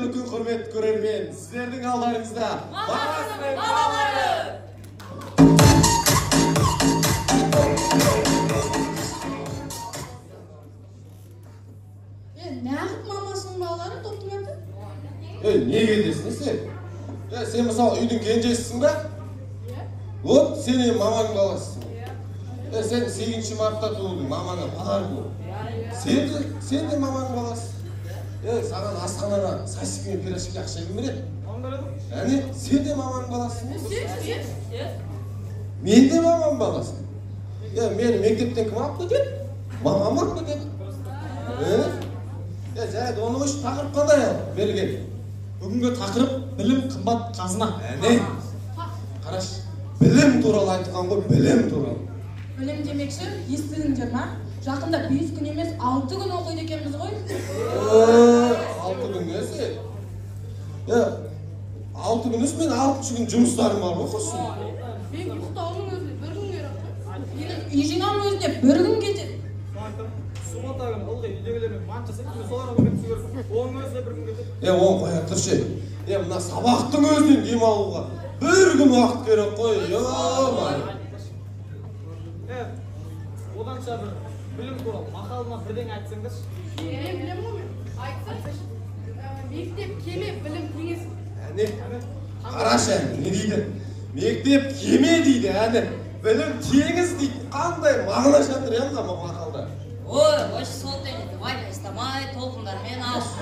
Кайырлы күн, құрметті көрермен. Сіздердің алдарыңызда Мамасының балалары. Нағып мамасының балалары топтың аты? Неге десін сен? Сен мысалы үйдің кенжесісің ба? Вот, сен маманың баласысың. Сен 8 мартта туылдың, мамаңа подарок бол. Сен де маманың баласысың. Саған асханада сосиски мен пирожки ақша кім береді? Әне, сен де маманың баласысың. Мен де маманың баласымын. Мені мектептен кім алып кетеді? Мамам алып кетеді. Жарайды, оны қойшы, тақырып қандай ал? Берген. Бүгінгі тақырып білім қымбат қазына. Әне, қараш, білім туралы айтқан ғой, білім туралы. Білім демекші, естідіңдер ма? Жақында 5 күн емес, 6 күн оқиды екенбіз ғой. 6 күн несі? 6 күн өз, мен 6 күн жұмыстарым бар оқырсың. Мен ұйықтауымның өзіне 1 күн керек. Менің үй жинауымның өзіне 1 күн кетеді. Сұматағын ылғи үйдегілермен манчасы, соларға көмек түсігерсің. Оның өзіне 1 күн кетеді. Оң қоя тұршы. Мына сабақтың өзінен демалуға 1 күн уақыт керек қой. Оданша бір білім туралы мақалына бірден айтсаңдаршы. Мен білем ғой мен. Айтсаңшы. Мектеп кеме білім теңіз. Әне, қарашы, не дейді? Мектеп кеме дейді, әне. Білім теңіз дейді. Қандай мағына жатыр мына мақалда? Ой, осы сол теңіз. Вайна істамай, толқындармен асу.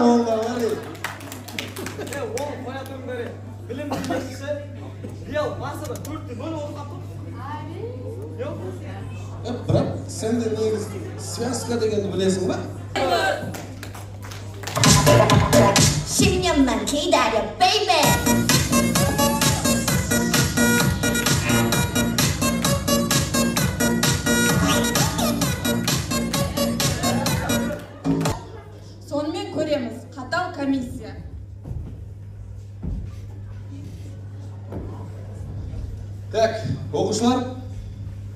Онда бар еді. Ол қоя тұрыңдар еді. Білім демекшісі реал масада 4-те бөліп отырып қапты. Бірақ сен де негіз связка дегенді білесің ба? 십년만 기다려, baby. Сонымен көреміз, қатал комиссия. Так, оқушылар,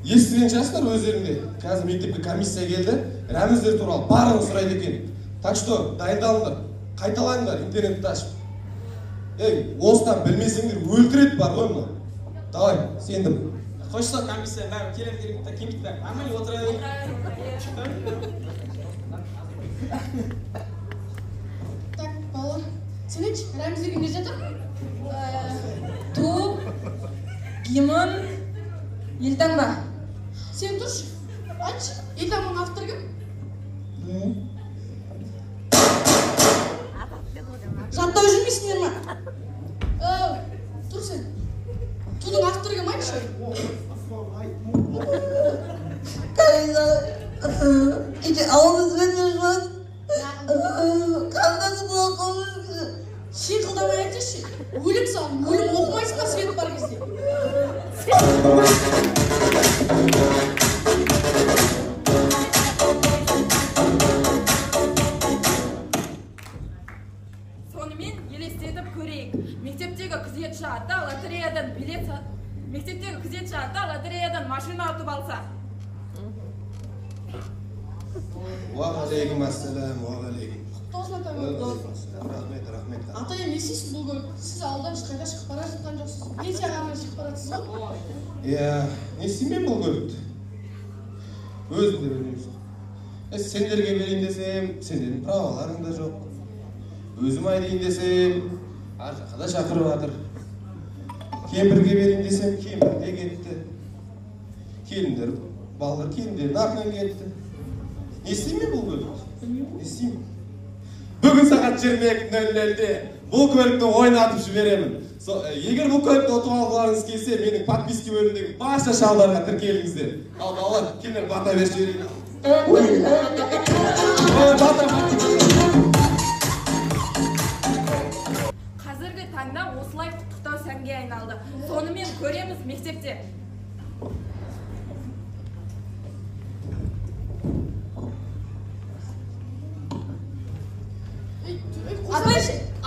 естіген шығарсыздар өздеріңде. Қазір мектепке комиссия келді, рәміздер туралы барлығын сұрайды екен. Так что, дайындалыңдар, қайталаңдар, интернетті ашып. Осыдан білмесеңдер өлтіреді бар ғой мына. Давай, сендім. Қойшыса комиссия бәрі келер-келер кемейді бәрі. Амай отыра берейік. Так, балалар, сен айтшы, рәміздер күнде жатыр? Ту, гимн, елтаңба. Сен тұршы, айтшы, елтаңбаның авторы кім? Жаттау жүрмейсіңдер ма? Тұр сен. Тудың авторы кім айтшы? 이제 아홉 살이지만 감당이 뭐하고 Шиқылдамай айтшы, өлім саған, өлім оқымайсың ба свет бар кезде? Сонымен елестетіп көрейік. Мектептегі күзетші ата лотереядан машина ұтып алса. Уағалейкум ассалам, уағалейкум. Тосын атам. Рахмет. Атай, не істейсіз бұл көріп? Сіз ауылдан ешқайда шығып бара жатқан жоқсыз. Пенсияға ғана шығып баратсыз ғой? Не істеймін бұл көріпті? Өзім де білмеймін. Сендерге берейін десем, сендердің праваларың да жоқ. Өзім айдайын десем, ар жаққа да шақырып жатыр. Кемпірге берейін десем, кемпір де кетті. Келіндер, балалар келіндердің артынан кетті. Не істеймін бұл көріпті? Не істеймін? Бүгін сағат 22:00-де бұл көлікті ойнатып жіберемін. Егер бұл көлікті ұтып алғыларыңыз келсе, менің подписки бөліміндегі барша шалдарға тіркеліңіздер. Ал балалар, келдер бата беріп жіберейін. Қазіргі таңда осылай құттықтау сәнге айналды. Сонымен көреміз мектепте.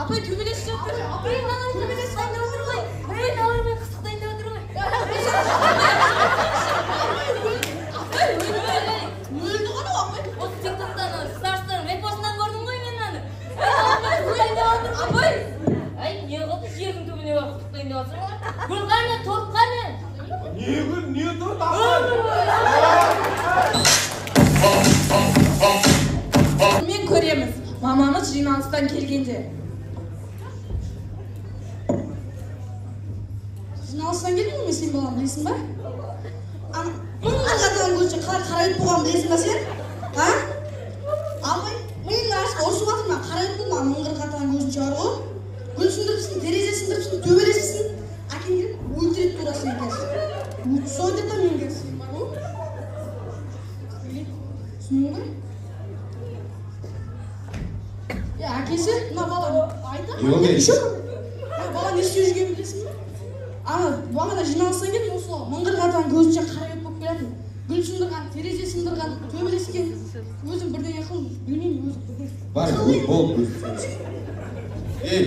Апай төбелесіп жатыр. Апай мынаны төбелесіп дайындап отыр ғой. Апай мынаны қысық дайындап отыр ғой. Өлді ғой апай. Осы тиктоктан, старстан, репостынан көрдім ғой мен мынаны. Gül qani, tort qani? Не гүл, не торт, Men ko'ramiz. Mamamiz jinousdan kelganda. Jinousdan kelganmi sen bolam, bilasizmi? Ana, qanaqa go'zcha qarayib turgan bilasizmi sen? Ha? Amay, men lars o'rsuvatman, qarayib turman, ming'irqatan go'zcha bor-ku. Gul sindiribsin, deraza sindiribsin, to'belasisin. Aking kelib o'ltirib turasan ekansiz. So'ydirda menga sen bor-ku. Tushundingmi? Ya akasi, nima bolam? Aytdim. Yo'q, Ya bola ne isteyeceğimi bilesin mi? Ama bana da jinousdan kelib o'sha ming'irqatan go'zcha qarayib bo'lib keladi. Gul sindirgan, deraza sindirgan, to'belasiga o'zim birdan yaqin bilmayman o'zim. Бар, бол. Ey,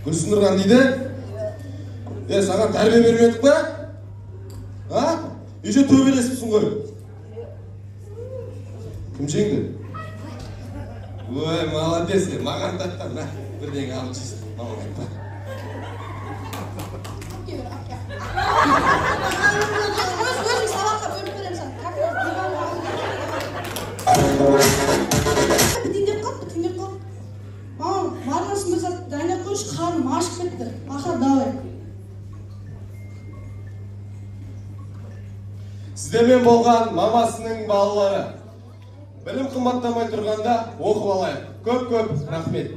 Gülsün Nurgan deydi. Sana terbiye vermedik mi? Ha? İyice tövbeleşipsin koy. Kim жеңді? Ой, молодец, маған таттан, на, бірдеңе алып жейсің, маған айтпа. Özüm sabahta bölüp vereyim sana. Dinlep kal. Barmasın mesela dayanap koyuş karnım aşık ettir. Ahar davay. Сіздермен болған мамасының балалары. Білім қымбаттамай тұрғанда оқып алайық. Көп рахмет.